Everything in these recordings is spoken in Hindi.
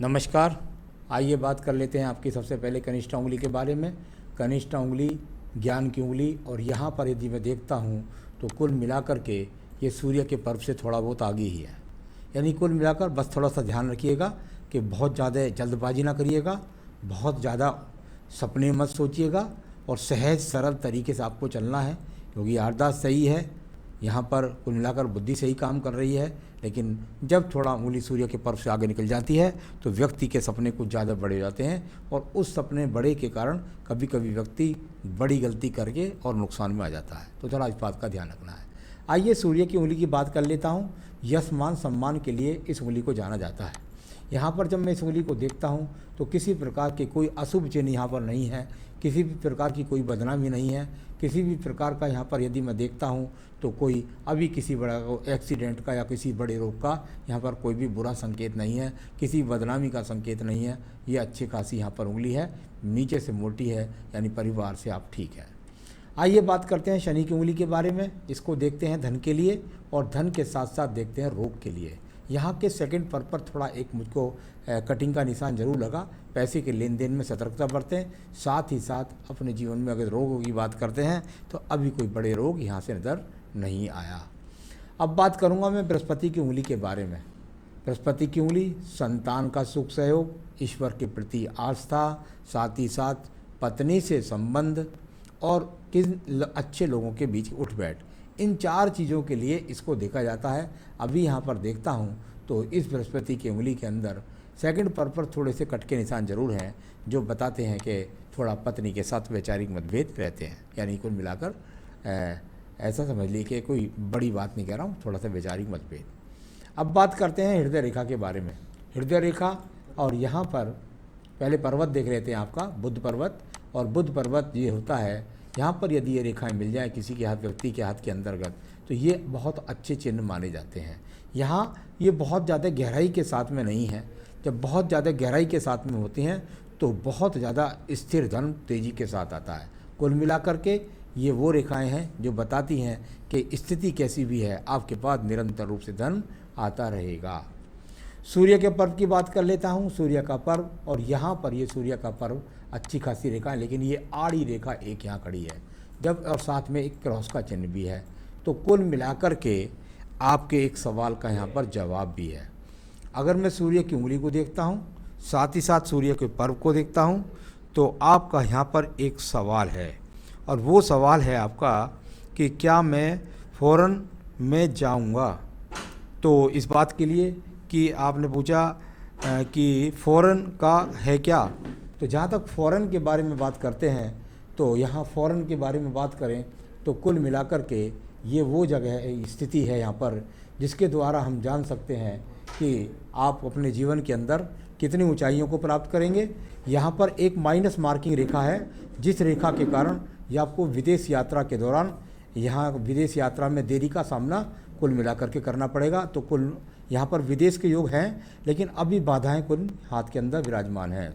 नमस्कार। आइए बात कर लेते हैं आपकी सबसे पहले कनिष्ठ उंगली के बारे में। कनिष्ठ उंगली ज्ञान की उंगली, और यहाँ पर यदि मैं देखता हूँ तो कुल मिलाकर के ये सूर्य के पर्व से थोड़ा बहुत आगे ही है। यानी कुल मिलाकर बस थोड़ा सा ध्यान रखिएगा कि बहुत ज़्यादा जल्दबाजी ना करिएगा, बहुत ज़्यादा सपने मत सोचिएगा, और सहज सरल तरीके से आपको चलना है, क्योंकि याददाश्त सही है। यहाँ पर कुल मिलाकर बुद्धि सही काम कर रही है, लेकिन जब थोड़ा उंगली सूर्य के पर्व से आगे निकल जाती है तो व्यक्ति के सपने कुछ ज़्यादा बड़े हो जाते हैं, और उस सपने बड़े के कारण कभी कभी व्यक्ति बड़ी गलती करके और नुकसान में आ जाता है। तो थोड़ा इस बात का ध्यान रखना है। आइए सूर्य की उंगली की बात कर लेता हूँ। यश मान सम्मान के लिए इस उंगली को जाना जाता है। यहाँ पर जब मैं इस उंगली को देखता हूँ तो किसी प्रकार के कोई अशुभ चिन्ह यहाँ पर नहीं है, किसी भी प्रकार की कोई बदनामी नहीं है, किसी भी प्रकार का यहाँ पर यदि मैं देखता हूँ तो कोई अभी किसी बड़ा एक्सीडेंट का या किसी बड़े रोग का यहाँ पर कोई भी बुरा संकेत नहीं है, किसी बदनामी का संकेत नहीं है। ये अच्छी खासी यहाँ पर उंगली है, नीचे से मोटी है, यानी परिवार से आप ठीक है। आइए बात करते हैं शनि की उंगली के बारे में। इसको देखते हैं धन के लिए, और धन के साथ साथ देखते हैं रोग के लिए। यहाँ के सेकंड पर थोड़ा एक मुझको कटिंग का निशान जरूर लगा। पैसे के लेन देन में सतर्कता बरतें, साथ ही साथ अपने जीवन में अगर रोगों की बात करते हैं तो अभी कोई बड़े रोग यहाँ से नज़र नहीं आया। अब बात करूँगा मैं बृहस्पति की उंगली के बारे में। बृहस्पति की उंगली संतान का सुख सहयोग, ईश्वर के प्रति आस्था, साथ ही साथ पत्नी से संबंध और किन अच्छे लोगों के बीच उठ बैठ, इन चार चीज़ों के लिए इसको देखा जाता है। अभी यहाँ पर देखता हूँ तो इस बृहस्पति की उंगली के अंदर सेकंड पर थोड़े से कट के निशान जरूर हैं, जो बताते हैं कि थोड़ा पत्नी के साथ वैचारिक मतभेद रहते हैं। यानी कुल मिलाकर ऐसा समझ लीजिए कि कोई बड़ी बात नहीं कह रहा हूँ, थोड़ा सा वैचारिक मतभेद। अब बात करते हैं हृदय रेखा के बारे में। हृदय रेखा, और यहाँ पर पहले पर्वत देख रहे थे आपका बुध पर्वत, और बुध पर्वत ये होता है, यहाँ पर यदि ये रेखाएं मिल जाए किसी के हाथ, व्यक्ति के हाथ के अंतर्गत, तो ये बहुत अच्छे चिन्ह माने जाते हैं। यहाँ ये बहुत ज़्यादा गहराई के साथ में नहीं है। जब बहुत ज़्यादा गहराई के साथ में होती हैं तो बहुत ज़्यादा स्थिर धन तेज़ी के साथ आता है। कुल मिलाकर के ये वो रेखाएं हैं जो बताती हैं कि स्थिति कैसी भी है, आपके पास निरंतर रूप से धन आता रहेगा। सूर्य के पर्व की बात कर लेता हूँ। सूर्य का पर्व, और यहाँ पर ये सूर्य का पर्व अच्छी खासी रेखा है, लेकिन ये आड़ी रेखा एक यहाँ खड़ी है जब, और साथ में एक क्रॉस का चिन्ह भी है। तो कुल मिलाकर के आपके एक सवाल का यहाँ पर जवाब भी है। अगर मैं सूर्य की उंगली को देखता हूँ, साथ ही साथ सूर्य के पर्व को देखता हूँ, तो आपका यहाँ पर एक सवाल है, और वो सवाल है आपका कि क्या मैं फ़ौरन में जाऊँगा। तो इस बात के लिए कि आपने पूछा कि फ़ौरन का है क्या, तो जहाँ तक फ़ौरन के बारे में बात करते हैं तो यहाँ फ़ौरन के बारे में बात करें तो कुल मिलाकर के ये वो जगह है, स्थिति है यहाँ पर, जिसके द्वारा हम जान सकते हैं कि आप अपने जीवन के अंदर कितनी ऊंचाइयों को प्राप्त करेंगे। यहाँ पर एक माइनस मार्किंग रेखा है, जिस रेखा के कारण ये आपको विदेश यात्रा के दौरान, यहाँ विदेश यात्रा में देरी का सामना कुल मिलाकर के करना पड़ेगा। तो कुल यहाँ पर विदेश के योग हैं, लेकिन अभी बाधाएं कुल हाथ के अंदर विराजमान हैं।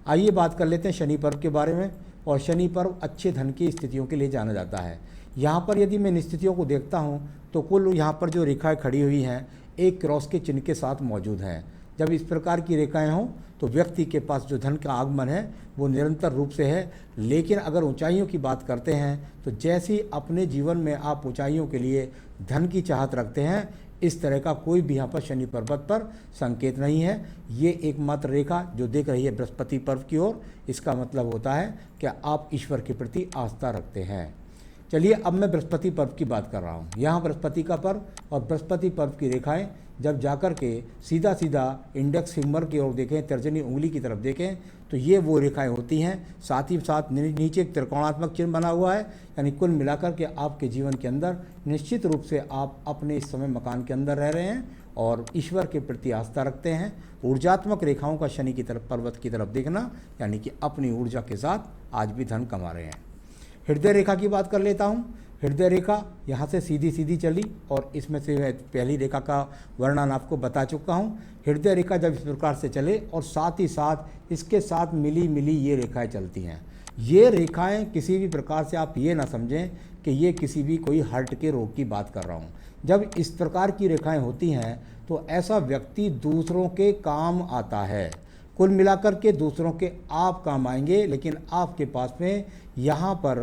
आइए बात कर लेते हैं शनि पर्व के बारे में। और शनि पर्व अच्छे धन की स्थितियों के लिए जाना जाता है। यहाँ पर यदि मैं इन स्थितियों को देखता हूँ तो कुल यहाँ पर जो रेखाएं खड़ी हुई हैं एक क्रॉस के चिन्ह के साथ मौजूद हैं। जब इस प्रकार की रेखाएं हों तो व्यक्ति के पास जो धन का आगमन है वो निरंतर रूप से है। लेकिन अगर ऊंचाइयों की बात करते हैं तो जैसी अपने जीवन में आप ऊंचाइयों के लिए धन की चाहत रखते हैं, इस तरह का कोई भी यहाँ पर शनि पर्वत पर संकेत नहीं है। ये एकमात्र रेखा जो देख रही है बृहस्पति पर्व की ओर, इसका मतलब होता है कि आप ईश्वर के प्रति आस्था रखते हैं। चलिए अब मैं बृहस्पति पर्व की बात कर रहा हूँ। यहाँ बृहस्पति का पर्व और बृहस्पति पर्व की रेखाएं जब जाकर के सीधा सीधा इंडेक्स फिंगर की ओर देखें, तर्जनी उंगली की तरफ देखें, तो ये वो रेखाएं होती हैं। साथ ही साथ नीचे एक त्रिकोणात्मक चिन्ह बना हुआ है, यानी कुल मिलाकर के आपके जीवन के अंदर निश्चित रूप से आप अपने इस समय मकान के अंदर रह रहे हैं और ईश्वर के प्रति आस्था रखते हैं। ऊर्जात्मक रेखाओं का शनि की तरफ, पर्वत की तरफ देखना, यानी कि अपनी ऊर्जा के साथ आज भी धन कमा रहे हैं। हृदय रेखा की बात कर लेता हूँ। हृदय रेखा यहाँ से सीधी सीधी चली, और इसमें से मैं पहली रेखा का वर्णन आपको बता चुका हूँ। हृदय रेखा जब इस प्रकार से चले और साथ ही साथ इसके साथ मिली मिली ये रेखाएं चलती हैं, ये रेखाएं किसी भी प्रकार से आप ये ना समझें कि ये किसी भी कोई हार्ट के रोग की बात कर रहा हूँ। जब इस प्रकार की रेखाएं होती हैं तो ऐसा व्यक्ति दूसरों के काम आता है। कुल मिलाकर के दूसरों के आप काम आएंगे, लेकिन आपके पास में यहाँ पर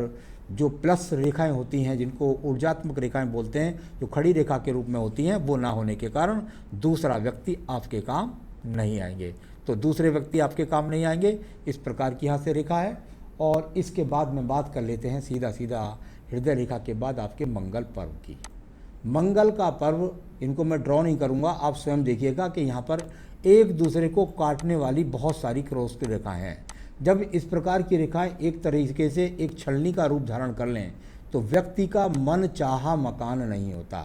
जो प्लस रेखाएं होती हैं, जिनको ऊर्जात्मक रेखाएं बोलते हैं, जो खड़ी रेखा के रूप में होती हैं, वो ना होने के कारण दूसरा व्यक्ति आपके काम नहीं आएंगे। तो दूसरे व्यक्ति आपके काम नहीं आएंगे, इस प्रकार की यहाँ से रेखा है। और इसके बाद में बात कर लेते हैं सीधा सीधा हृदय रेखा के बाद आपके मंगल पर्व की। मंगल का पर्व, इनको मैं ड्रॉ नहीं करूँगा, आप स्वयं देखिएगा कि यहाँ पर एक दूसरे को काटने वाली बहुत सारी क्रॉस की रेखाएँ हैं। जब इस प्रकार की रेखाएं एक तरीके से एक छलनी का रूप धारण कर लें तो व्यक्ति का मन चाहा मकान नहीं होता।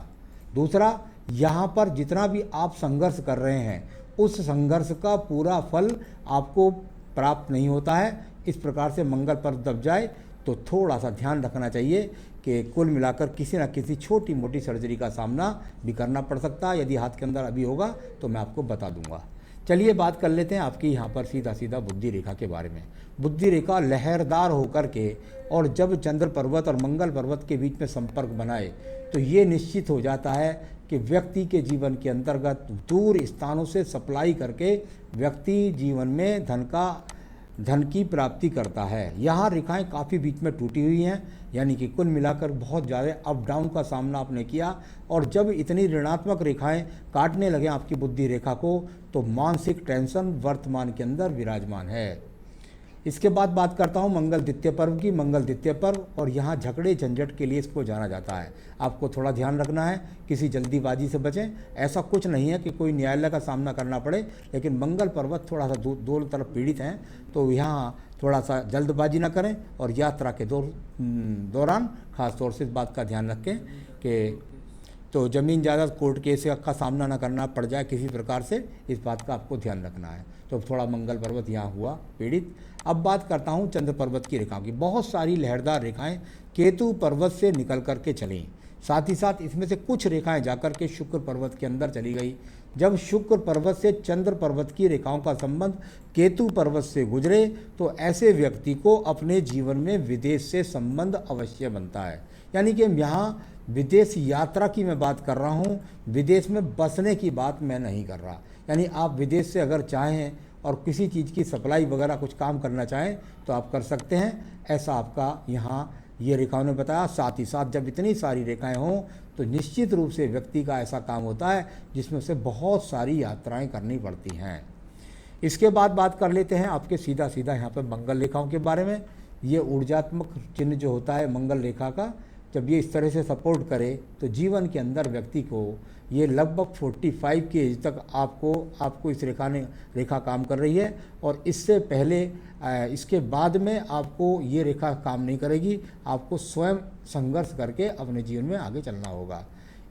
दूसरा, यहाँ पर जितना भी आप संघर्ष कर रहे हैं उस संघर्ष का पूरा फल आपको प्राप्त नहीं होता है। इस प्रकार से मंगल पर्व दब जाए तो थोड़ा सा ध्यान रखना चाहिए कि कुल मिलाकर किसी न किसी छोटी मोटी सर्जरी का सामना भी करना पड़ सकता है। यदि हाथ के अंदर अभी होगा तो मैं आपको बता दूंगा। चलिए बात कर लेते हैं आपकी यहाँ पर सीधा सीधा बुद्धि रेखा के बारे में। बुद्धि रेखा लहरदार होकर के और जब चंद्र पर्वत और मंगल पर्वत के बीच में संपर्क बनाए तो ये निश्चित हो जाता है कि व्यक्ति के जीवन के अंतर्गत दूर स्थानों से सप्लाई करके व्यक्ति जीवन में धन की प्राप्ति करता है। यहाँ रेखाएं काफ़ी बीच में टूटी हुई हैं, यानी कि कुल मिलाकर बहुत ज़्यादा अप डाउन का सामना आपने किया। और जब इतनी ऋणात्मक रेखाएं काटने लगे आपकी बुद्धि रेखा को तो मानसिक टेंशन वर्तमान के अंदर विराजमान है। इसके बाद बात करता हूँ मंगल द्वितीय पर्व की। मंगल द्वितीय पर्व, और यहाँ झगड़े झंझट के लिए इसको जाना जाता है। आपको थोड़ा ध्यान रखना है, किसी जल्दीबाजी से बचें। ऐसा कुछ नहीं है कि कोई न्यायालय का सामना करना पड़े, लेकिन मंगल पर्वत थोड़ा सा दो तरफ पीड़ित हैं, तो यहाँ थोड़ा सा जल्दबाजी ना करें। और यात्रा के दौरान खास तौर से इस बात का ध्यान रखें कि तो ज़मीन जायदाद कोर्ट केस का सामना ना करना पड़ जाए किसी प्रकार से, इस बात का आपको ध्यान रखना है। तो थोड़ा मंगल पर्वत यहाँ हुआ पीड़ित। अब बात करता हूँ चंद्र पर्वत की रेखाओं की। बहुत सारी लहरदार रेखाएं केतु पर्वत से निकल करके चलीं, साथ ही साथ इसमें से कुछ रेखाएं जाकर के शुक्र पर्वत के अंदर चली गई। जब शुक्र पर्वत से चंद्र पर्वत की रेखाओं का संबंध केतु पर्वत से गुजरे तो ऐसे व्यक्ति को अपने जीवन में विदेश से संबंध अवश्य बनता है। यानी कि यहाँ विदेश यात्रा की मैं बात कर रहा हूँ, विदेश में बसने की बात मैं नहीं कर रहा। यानी आप विदेश से अगर चाहें और किसी चीज़ की सप्लाई वगैरह कुछ काम करना चाहें तो आप कर सकते हैं, ऐसा आपका यहाँ ये रेखाओं ने बताया। साथ ही साथ जब इतनी सारी रेखाएं हों तो निश्चित रूप से व्यक्ति का ऐसा काम होता है जिसमें से बहुत सारी यात्राएं करनी पड़ती हैं। इसके बाद बात कर लेते हैं आपके सीधा सीधा यहाँ पर मंगल रेखाओं के बारे में। ये ऊर्जात्मक चिन्ह जो होता है मंगल रेखा का, जब ये इस तरह से सपोर्ट करे तो जीवन के अंदर व्यक्ति को ये लगभग 45 की एज तक आपको इस रेखा काम कर रही है। और इससे पहले इसके बाद में आपको ये रेखा काम नहीं करेगी, आपको स्वयं संघर्ष करके अपने जीवन में आगे चलना होगा।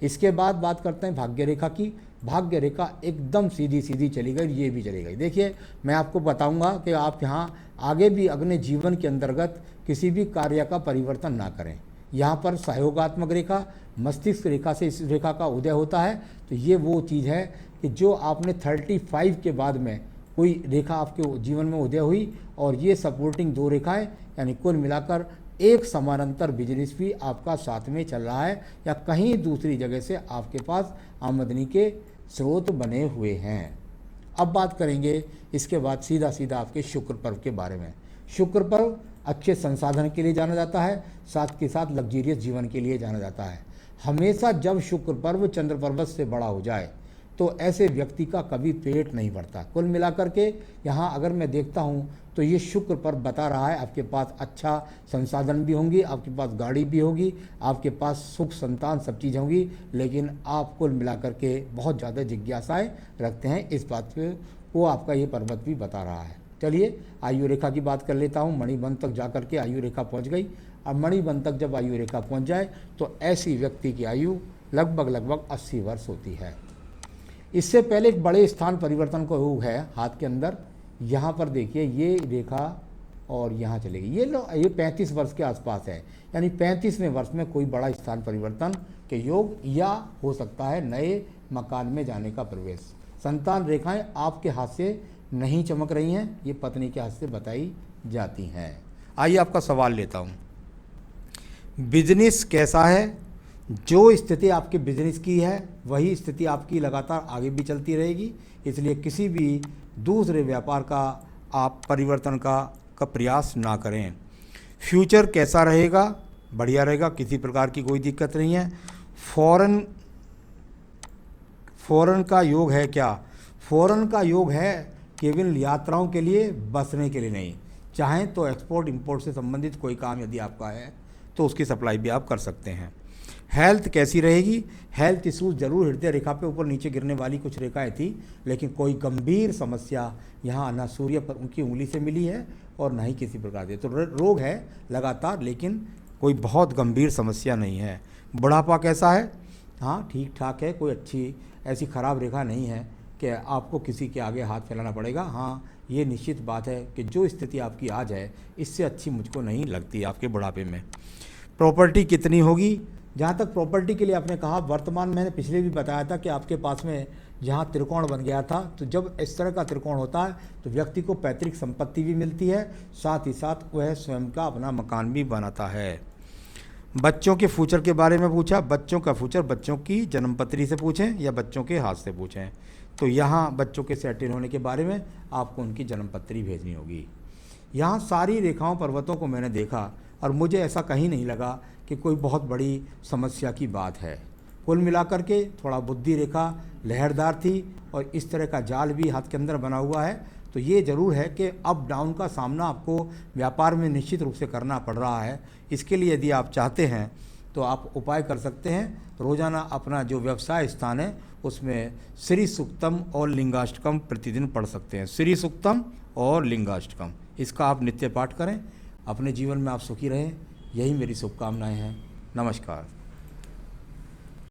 इसके बाद बात करते हैं भाग्य रेखा की। भाग्य रेखा एकदम सीधी सीधी चली गई, ये भी चली गई। देखिए मैं आपको बताऊंगा कि आप यहाँ आगे भी अपने जीवन के अंतर्गत किसी भी कार्य का परिवर्तन ना करें। यहाँ पर सहयोगात्मक रेखा मस्तिष्क रेखा से इस रेखा का उदय होता है। तो ये वो चीज़ है कि जो आपने 35 के बाद में कोई रेखा आपके जीवन में उदय हुई और ये सपोर्टिंग दो रेखाएं, यानी कुल मिलाकर एक समानांतर बिजनेस भी आपका साथ में चल रहा है या कहीं दूसरी जगह से आपके पास आमदनी के स्रोत बने हुए हैं। अब बात करेंगे इसके बाद सीधा सीधा आपके शुक्र पर्व के बारे में। शुक्र पर्व अच्छे संसाधन के लिए जाना जाता है, साथ के साथ लग्जरियस जीवन के लिए जाना जाता है। हमेशा जब शुक्र पर्व चंद्र पर्वत से बड़ा हो जाए तो ऐसे व्यक्ति का कभी पेट नहीं भरता। कुल मिलाकर के यहाँ अगर मैं देखता हूँ तो ये शुक्र पर्व बता रहा है आपके पास अच्छा संसाधन भी होंगी, आपके पास गाड़ी भी होगी, आपके पास सुख संतान सब चीज़ होंगी, लेकिन आप कुल मिलाकर के बहुत ज़्यादा जिज्ञासाएँ रखते हैं। इस बात पे वो आपका ये पर्वत भी बता रहा है। चलिए आयु रेखा की बात कर लेता हूँ। मणिबंध तक जाकर के आयु रेखा पहुँच गई। अब मणिबंध तक जब आयु रेखा पहुँच जाए तो ऐसी व्यक्ति की आयु लगभग 80 वर्ष होती है। इससे पहले एक बड़े स्थान परिवर्तन को योग है हाथ के अंदर। यहाँ पर देखिए ये रेखा और यहाँ चलेगी, ये 35 वर्ष के आसपास है, यानी 35वें वर्ष में कोई बड़ा स्थान परिवर्तन के योग या हो सकता है नए मकान में जाने का प्रवेश। संतान रेखाएं आपके हाथ से नहीं चमक रही हैं, ये पत्नी के हाथ से बताई जाती हैं। आइए आपका सवाल लेता हूँ। बिजनेस कैसा है, जो स्थिति आपके बिजनेस की है वही स्थिति आपकी लगातार आगे भी चलती रहेगी, इसलिए किसी भी दूसरे व्यापार का आप परिवर्तन का प्रयास ना करें। फ्यूचर कैसा रहेगा? बढ़िया रहेगा, किसी प्रकार की कोई दिक्कत नहीं है। फॉरेन का योग है क्या? फॉरेन का योग है केवल यात्राओं के लिए, बसने के लिए नहीं। चाहें तो एक्सपोर्ट इंपोर्ट से संबंधित कोई काम यदि आपका है तो उसकी सप्लाई भी आप कर सकते हैं। हेल्थ कैसी रहेगी? हेल्थ इशूज़ जरूर हृदय रेखा पे ऊपर नीचे गिरने वाली कुछ रेखाएं थी, लेकिन कोई गंभीर समस्या यहाँ ना सूर्य पर उनकी उंगली से मिली है और ना ही किसी प्रकार से। तो रोग है लगातार, लेकिन कोई बहुत गंभीर समस्या नहीं है। बुढ़ापा कैसा है? हाँ, ठीक ठाक है, कोई अच्छी ऐसी खराब रेखा नहीं है कि आपको किसी के आगे हाथ फैलाना पड़ेगा। हाँ, ये निश्चित बात है कि जो स्थिति आपकी आज है इससे अच्छी मुझको नहीं लगती आपके बुढ़ापे में। प्रॉपर्टी कितनी होगी? जहाँ तक प्रॉपर्टी के लिए आपने कहा, वर्तमान मैंने पिछले भी बताया था कि आपके पास में जहाँ त्रिकोण बन गया था, तो जब इस तरह का त्रिकोण होता है तो व्यक्ति को पैतृक संपत्ति भी मिलती है, साथ ही साथ वह स्वयं का अपना मकान भी बनाता है। बच्चों के फ्यूचर के बारे में पूछा। बच्चों का फ्यूचर बच्चों की जन्मपत्री से पूछें या बच्चों के हाथ से पूछें, तो यहाँ बच्चों के सेटल होने के बारे में आपको उनकी जन्मपत्री भेजनी होगी। यहाँ सारी रेखाओं पर्वतों को मैंने देखा और मुझे ऐसा कहीं नहीं लगा कि कोई बहुत बड़ी समस्या की बात है। कुल मिलाकर के थोड़ा बुद्धि रेखा लहरदार थी और इस तरह का जाल भी हाथ के अंदर बना हुआ है, तो ये ज़रूर है कि अप डाउन का सामना आपको व्यापार में निश्चित रूप से करना पड़ रहा है। इसके लिए यदि आप चाहते हैं तो आप उपाय कर सकते हैं। रोज़ाना अपना जो व्यवसाय स्थान है उसमें श्री सूक्तम और लिंगाष्टकम प्रतिदिन पढ़ सकते हैं। श्री सूक्तम और लिंगाष्टकम, इसका आप नित्य पाठ करें। अपने जीवन में आप सुखी रहें, यही मेरी शुभकामनाएं हैं। नमस्कार।